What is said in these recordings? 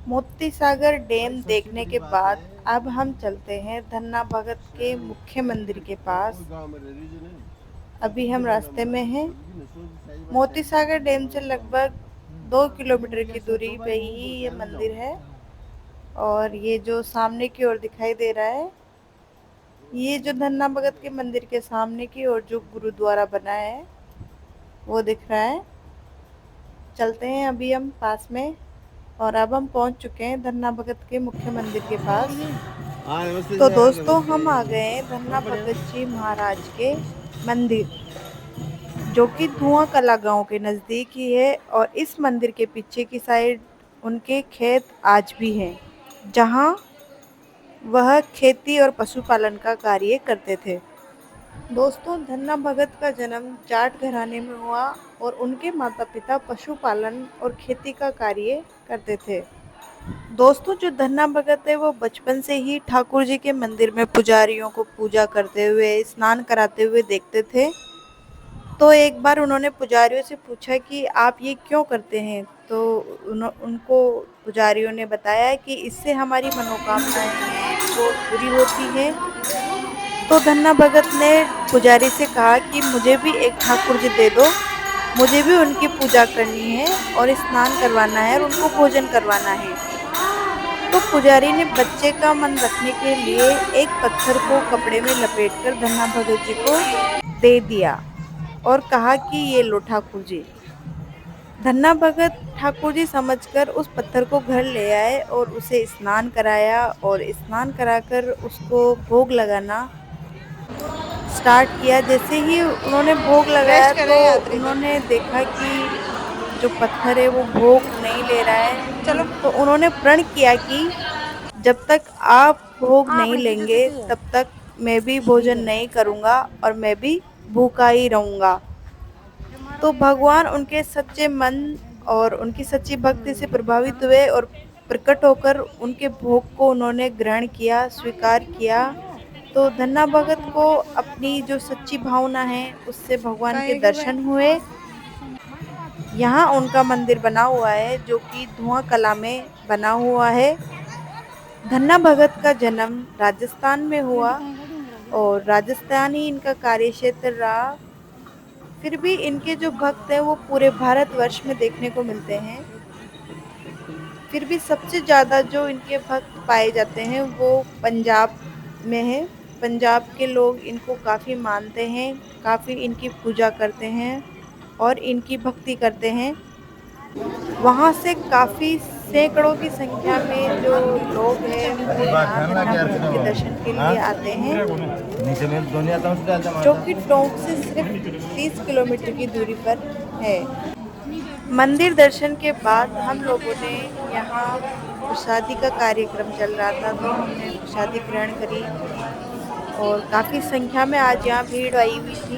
मोती सागर डैम देखने के बाद अब हम चलते हैं धन्ना भगत के मुख्य मंदिर के पास। अभी हम रास्ते में हैं। मोती सागर डैम से लगभग 2 किलोमीटर की दूरी पे ही ये मंदिर है। और ये जो सामने की ओर दिखाई दे रहा है, ये जो धन्ना भगत के मंदिर के सामने की ओर जो गुरुद्वारा बना है वो दिख रहा है। चलते हैं अभी हम पास में। और अब हम पहुंच चुके हैं धन्ना भगत के मुख्य मंदिर के पास। तो दोस्तों, हम आ गए हैं धन्ना भगत जी महाराज के मंदिर, जो कि धुआं कला गांव के नजदीक ही है। और इस मंदिर के पीछे की साइड उनके खेत आज भी हैं, जहां वह खेती और पशुपालन का कार्य करते थे। दोस्तों, धन्ना भगत का जन्म जाट घराने में हुआ और उनके माता पिता पशुपालन और खेती का कार्य करते थे। दोस्तों, जो धन्ना भगत है वो बचपन से ही ठाकुर जी के मंदिर में पुजारियों को पूजा करते हुए, स्नान कराते हुए देखते थे। तो एक बार उन्होंने पुजारियों से पूछा कि आप ये क्यों करते हैं? तो उनको पुजारियों ने बताया कि इससे हमारी मनोकामनाएं हैं वो पूरी होती हैं। तो धन्ना भगत ने पुजारी से कहा कि मुझे भी एक ठाकुर जी दे दो, मुझे भी उनकी पूजा करनी है और स्नान करवाना है और उनको भोजन करवाना है। तो पुजारी ने बच्चे का मन रखने के लिए एक पत्थर को कपड़े में लपेटकर धन्ना भगत जी को दे दिया और कहा कि ये लो ठाकुर जी। धन्ना भगत ठाकुर जी समझकर उस पत्थर को घर ले आए और उसे स्नान कराया और स्नान कराकर उसको भोग लगाना स्टार्ट किया। जैसे ही उन्होंने भोग लगाया तो उन्होंने देखा कि जो पत्थर है वो भोग नहीं ले रहा है। चलो, तो उन्होंने प्रण किया कि जब तक आप भोग नहीं लेंगे तब तक मैं भी भोजन नहीं करूंगा और मैं भी भूखा ही रहूंगा। तो भगवान उनके सच्चे मन और उनकी सच्ची भक्ति से प्रभावित हुए और प्रकट होकर उनके भोग को उन्होंने ग्रहण किया, स्वीकार किया। तो धन्ना भगत को अपनी जो सच्ची भावना है उससे भगवान के दर्शन हुए। यहाँ उनका मंदिर बना हुआ है जो कि धुआं कला में बना हुआ है। धन्ना भगत का जन्म राजस्थान में हुआ और राजस्थान ही इनका कार्य क्षेत्र रहा। फिर भी इनके जो भक्त हैं वो पूरे भारतवर्ष में देखने को मिलते हैं। फिर भी सबसे ज़्यादा जो इनके भक्त पाए जाते हैं वो पंजाब में है। पंजाब के लोग इनको काफ़ी मानते हैं, काफ़ी इनकी पूजा करते हैं और इनकी भक्ति करते हैं। वहाँ से काफ़ी सैकड़ों की संख्या में जो लोग हैं वो यहाँ धन्ना भगत के दर्शन के लिए आते हैं, जो कि टोंक से सिर्फ 30 किलोमीटर की दूरी पर है। मंदिर दर्शन के बाद हम लोगों ने यहाँ प्रसादी का कार्यक्रम चल रहा था, तो हमने प्रसादी ग्रहण करी और काफ़ी संख्या में आज यहाँ भीड़ आई हुई थी।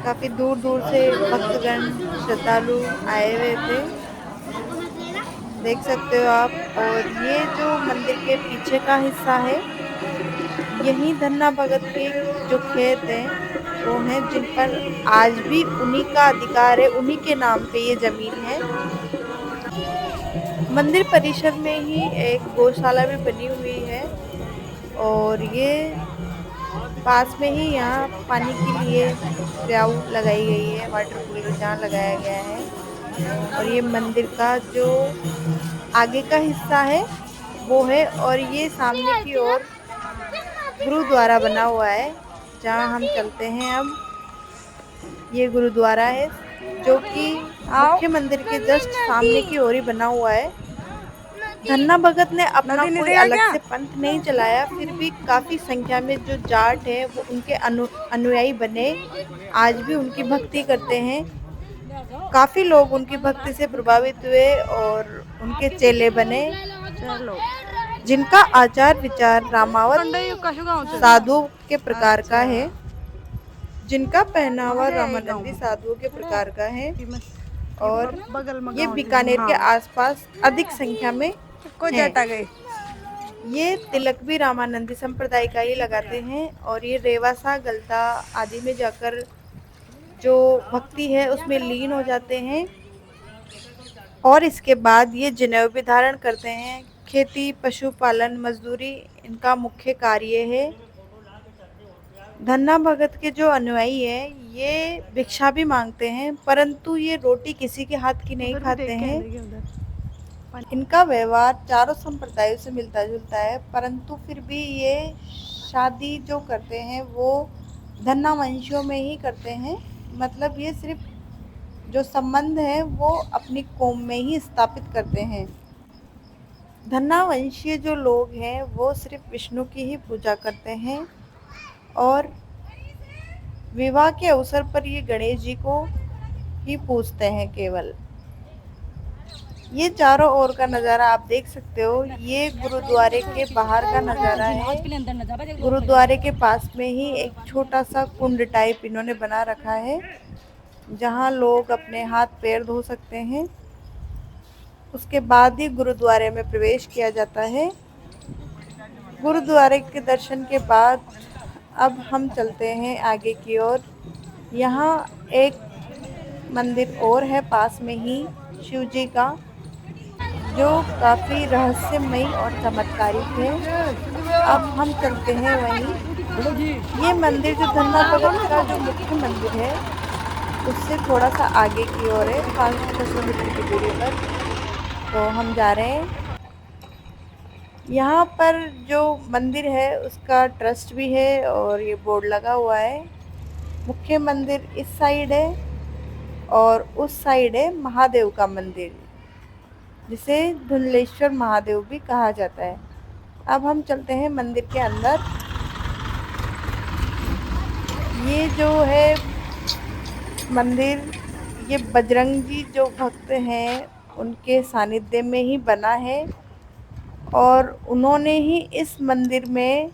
काफ़ी दूर दूर से भक्तगण, श्रद्धालु आए हुए थे, देख सकते हो आप। और ये जो मंदिर के पीछे का हिस्सा है, यही धन्ना भगत के जो खेत हैं वो हैं, जिन पर आज भी उन्हीं का अधिकार है, उन्हीं के नाम पे ये जमीन है। मंदिर परिसर में ही एक गौशाला भी बनी हुई है और ये पास में ही यहाँ पानी के लिए प्याऊ लगाई गई है, वाटर कूलर जहाँ लगाया गया है। और ये मंदिर का जो आगे का हिस्सा है वो है। और ये सामने की ओर गुरुद्वारा बना हुआ है जहाँ हम चलते हैं अब। ये गुरुद्वारा है जो कि मुख्य मंदिर के जस्ट सामने की ओर ही बना हुआ है। धन्ना भगत ने अपना कोई अलग से पंथ नहीं चलाया, फिर भी काफी संख्या में जो जाट है वो उनके अनुयायी बने, आज भी उनकी भक्ति करते हैं। काफी लोग उनकी भक्ति से प्रभावित हुए और उनके चेले बने, जिनका आचार विचार रामावत साधु के प्रकार का है, जिनका पहनावा रामानंदी साधुओं के प्रकार का है। और ये बीकानेर के आसपास अधिक संख्या में है। ये तिलक भी रामानंदी संप्रदाय का ही लगाते हैं और ये रेवासा, गलता आदि में जाकर जो भक्ति है उसमें लीन हो जाते हैं। और इसके बाद ये जनेऊ भी धारण करते हैं। खेती, पशुपालन, मजदूरी इनका मुख्य कार्य है। धन्ना भगत के जो अनुयायी हैं ये भिक्षा भी मांगते हैं, परंतु ये रोटी किसी के हाथ की नहीं खाते हैं। इनका व्यवहार चारों संप्रदायों से मिलता जुलता है, परंतु फिर भी ये शादी जो करते हैं वो धन्ना वंशियों में ही करते हैं। मतलब ये सिर्फ जो संबंध है वो अपनी कौम में ही स्थापित करते हैं। धन्ना वंशीय जो लोग हैं वो सिर्फ विष्णु की ही पूजा करते हैं और विवाह के अवसर पर ये गणेश जी को ही पूजते हैं केवल। ये चारों ओर का नज़ारा आप देख सकते हो। ये गुरुद्वारे के बाहर का नज़ारा है। गुरुद्वारे के पास में ही एक छोटा सा कुंड टाइप इन्होंने बना रखा है, जहाँ लोग अपने हाथ पैर धो सकते हैं। उसके बाद ही गुरुद्वारे में प्रवेश किया जाता है। गुरुद्वारे के दर्शन के बाद अब हम चलते हैं आगे की ओर। यहाँ एक मंदिर और है पास में ही, शिव जी का, जो काफ़ी रहस्यमयी और चमत्कारिक है। अब हम चलते हैं वहीं। ये मंदिर जो धन्ना भगत का जो मुख्य मंदिर है उससे थोड़ा सा आगे की ओर है, 500-600 मीटर की दूरी पर। तो हम जा रहे हैं। यहाँ पर जो मंदिर है उसका ट्रस्ट भी है और ये बोर्ड लगा हुआ है। मुख्य मंदिर इस साइड है और उस साइड है महादेव का मंदिर, जिसे धुंधलेश्वर महादेव भी कहा जाता है। अब हम चलते हैं मंदिर के अंदर। ये जो है मंदिर, ये बजरंगी जो भक्त हैं उनके सानिध्य में ही बना है और उन्होंने ही इस मंदिर में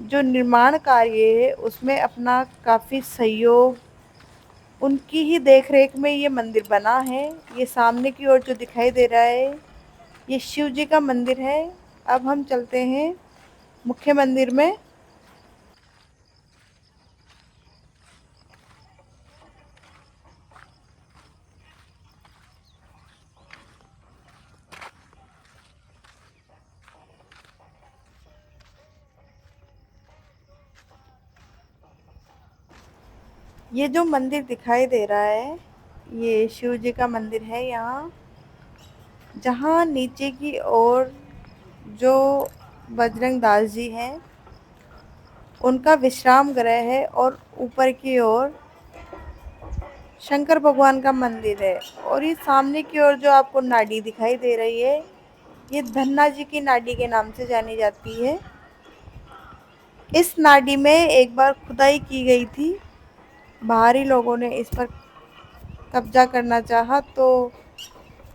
जो निर्माण कार्य है उसमें अपना काफ़ी सहयोग, उनकी ही देखरेख में ये मंदिर बना है। ये सामने की ओर जो दिखाई दे रहा है ये शिव जी का मंदिर है। अब हम चलते हैं मुख्य मंदिर में। ये जो मंदिर दिखाई दे रहा है ये शिव जी का मंदिर है। यहाँ जहाँ नीचे की ओर जो बजरंग दास जी हैं उनका विश्राम गृह है और ऊपर की ओर शंकर भगवान का मंदिर है। और ये सामने की ओर जो आपको नाडी दिखाई दे रही है ये धन्ना जी की नाडी के नाम से जानी जाती है। इस नाडी में एक बार खुदाई की गई थी, बाहरी लोगों ने इस पर कब्जा करना चाहा तो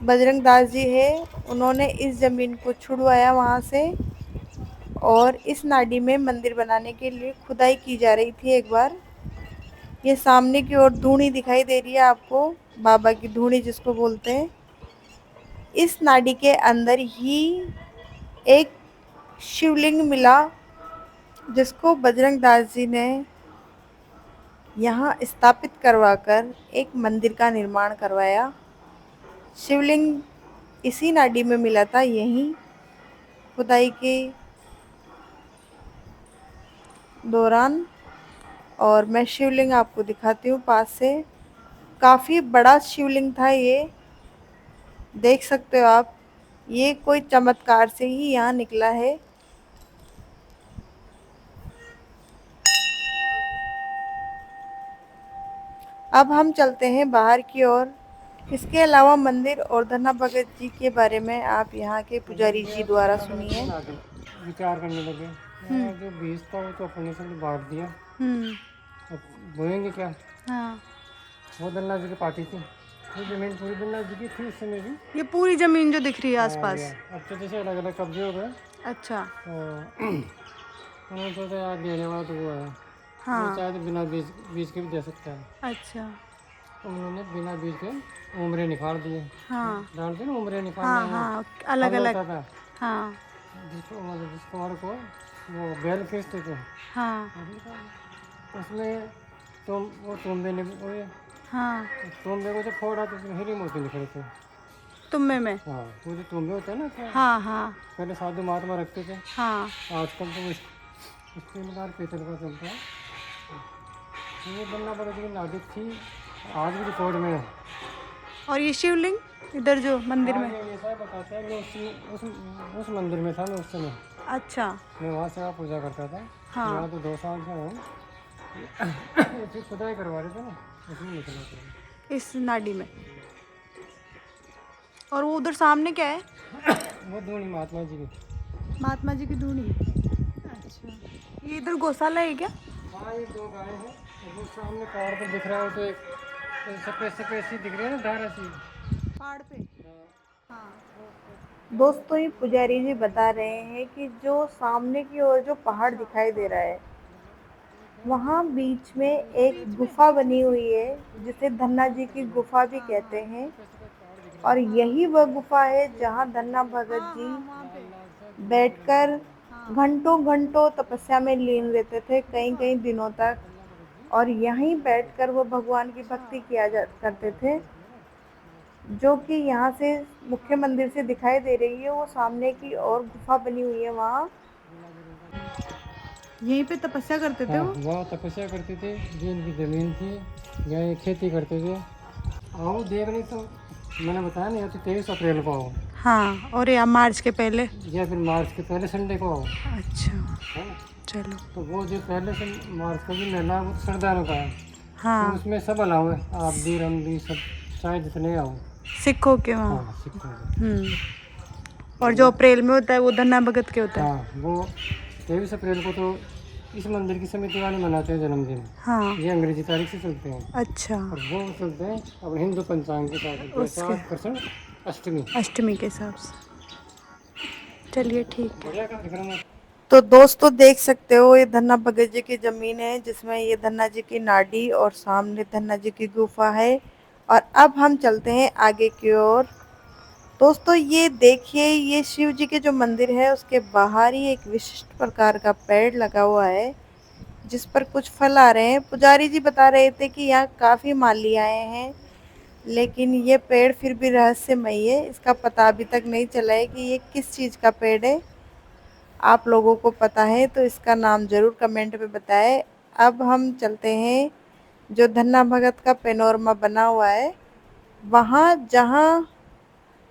बजरंग दास जी है उन्होंने इस ज़मीन को छुड़वाया वहाँ से और इस नाडी में मंदिर बनाने के लिए खुदाई की जा रही थी एक बार। ये सामने की ओर धूनी दिखाई दे रही है आपको, बाबा की धूनी जिसको बोलते हैं। इस नाडी के अंदर ही एक शिवलिंग मिला जिसको बजरंग दास जी ने यहाँ स्थापित करवाकर एक मंदिर का निर्माण करवाया। शिवलिंग इसी नाडी में मिला था, यहीं खुदाई के दौरान। और मैं शिवलिंग आपको दिखाती हूँ पास से। काफ़ी बड़ा शिवलिंग था ये, देख सकते हो आप। ये कोई चमत्कार से ही यहाँ निकला है। अब हम चलते हैं बाहर की ओर। इसके अलावा मंदिर और धन्ना भगत जी के बारे में आप यहाँ के पुजारी जी द्वारा सुनिए। विचार करने लगे, जो बीज था वो तो अपने से बांट दिया, अब बोएंगे क्या। हाँ। वो धन्ना जी की पार्टी थी, ये जमीन पूरी धन्ना जी की थी उस समय भी। ये पूरी जमीन जो दिख रही है आसपास। अब तो जैसे अलग अलग कब्जे हो गए। अच्छा। तो उन्होंने सोचा यार देने वाला तो वो है, हाँ। वो चाहे तो बिना बीज के भी दे सकता है। अच्छा। तो उन्होंने बिना बीज के उम्रे निकाल दिए। हाँ। जानते ना उम्रे निकालना। हाँ हाँ, अलग अलग। हाँ। जिसको हमारे को वो बैल खींचते थे। हाँ। उसमें तुम वो तुम्बे ने हाँ। तुम्बे को जब फोड़ा तो उसमें हीरे मोती लिखे थे। तुम्बे में। हाँ, वो जो तुम्बे होता है ना, तो हाँ हाँ पहले साधु महात्मा रखते थे। हाँ। आजकल तो स्टील का पीतल का चलता है। तो ये बनना पड़ेगा कि नादिक थी, आज भी रिकॉर्ड में है। और ये शिवलिंग इधर जो मंदिर में। आगे ये सब बताता है, मैं उस मंदिर में था मैं उस समय। अच्छा। मैं वहाँ से पूजा करता था। हाँ। यहाँ तो 2 साल से हूँ। फिर खुदाई करवा रहे थे ना, उसमें निकला था। इस नाडी में। और वो उधर सामने क्या है? वो धूनी महात्मा जी की। महात्मा जी की धूनी। अच्छा। ये इधर गौशाला है क्या? हाँ, ये 2 गाय हैं। वो सामने पहाड़ पर दिख रहा हो तो एक सफ़ेद सफ़ेद सी दिख रही है ना, धारा सी। पहाड़ पे। हाँ। दोस्तों ये पुजारी जी बता रहे हैं कि जो सामने की ओर जो पहाड़ दिखाई दे रहा है, वहाँ बीच में एक गुफा बनी हुई है जिसे धन्ना जी की गुफा भी कहते हैं। और यही वह गुफा है जहाँ धन्ना भगत जी वहाँ पे। बैठकर घंटों घंटों तपस्या में लीन रहते थे, कई कई दिनों तक। और यहीं बैठकर वो भगवान की भक्ति किया करते थे। जो कि यहाँ से मुख्य मंदिर से दिखाई दे रही है, वो सामने की ओर गुफा बनी हुई है वहाँ। यहीं पे तपस्या करते थे हाँ, वो। वहाँ तपस्या करते थे। ये इनकी ज़मीन थी, यहाँ खेती करते थे। आओ देख नहीं तो मैंने बताया नहीं, या तो 23 अप्रैल को आओ, हाँ। और या मार्च के पहले। या फिर मार्च के पहले संडे को आओ। अच्छा। है ना? चलो। तो वो जो पहले से मार्च का भी मेला है, वो सरदारों का है। तो हाँ। उसमें सब अलाउ है, आप भी, हम भी, सब चाहे जितने आओ। सिखों के वहाँ। हाँ, सिखों के। और जो अप्रैल में होता है वो धन्ना भगत के होता है। हाँ, वो 23 अप्रैल को तो इस मंदिर की समिति वाले मनाते हैं जन्मदिन। हाँ। ये अंग्रेजी तारीख से चलते हैं। अच्छा। और वो चलते हैं अब हिंदू पंचांग के साथ, उसके 7% अष्टमी। अष्टमी के हिसाब से। चलिए ठीक है। बढ़िया कार्यक्रम है। तो दोस्तों देख सकते हो, ये धन्ना भगत जी की जमीन है जिसमें ये धन्ना जी की नाडी और सामने धन्ना जी की गुफा है। और अब हम चलते हैं आगे की ओर। दोस्तों ये देखिए, ये शिव जी के जो मंदिर है उसके बाहर ही एक विशिष्ट प्रकार का पेड़ लगा हुआ है जिस पर कुछ फल आ रहे हैं। पुजारी जी बता रहे थे कि यहाँ काफ़ी माली आए हैं, लेकिन ये पेड़ फिर भी रहस्यमयी है। इसका पता अभी तक नहीं चला है कि ये किस चीज़ का पेड़ है। आप लोगों को पता है तो इसका नाम ज़रूर कमेंट में बताएं। अब हम चलते हैं जो धन्ना भगत का पेनोरमा बना हुआ है वहाँ, जहाँ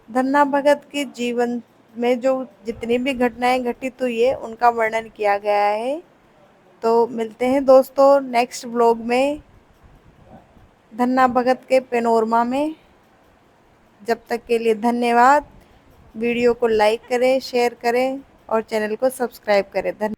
धन्ना भगत के जीवन में जो जितनी भी घटनाएं घटित हुई है उनका वर्णन किया गया है। तो मिलते हैं दोस्तों नेक्स्ट व्लॉग में धन्ना भगत के पेनोरमा में। जब तक के लिए धन्यवाद। वीडियो को लाइक करें, शेयर करें और चैनल को सब्सक्राइब करें। धन्यवाद।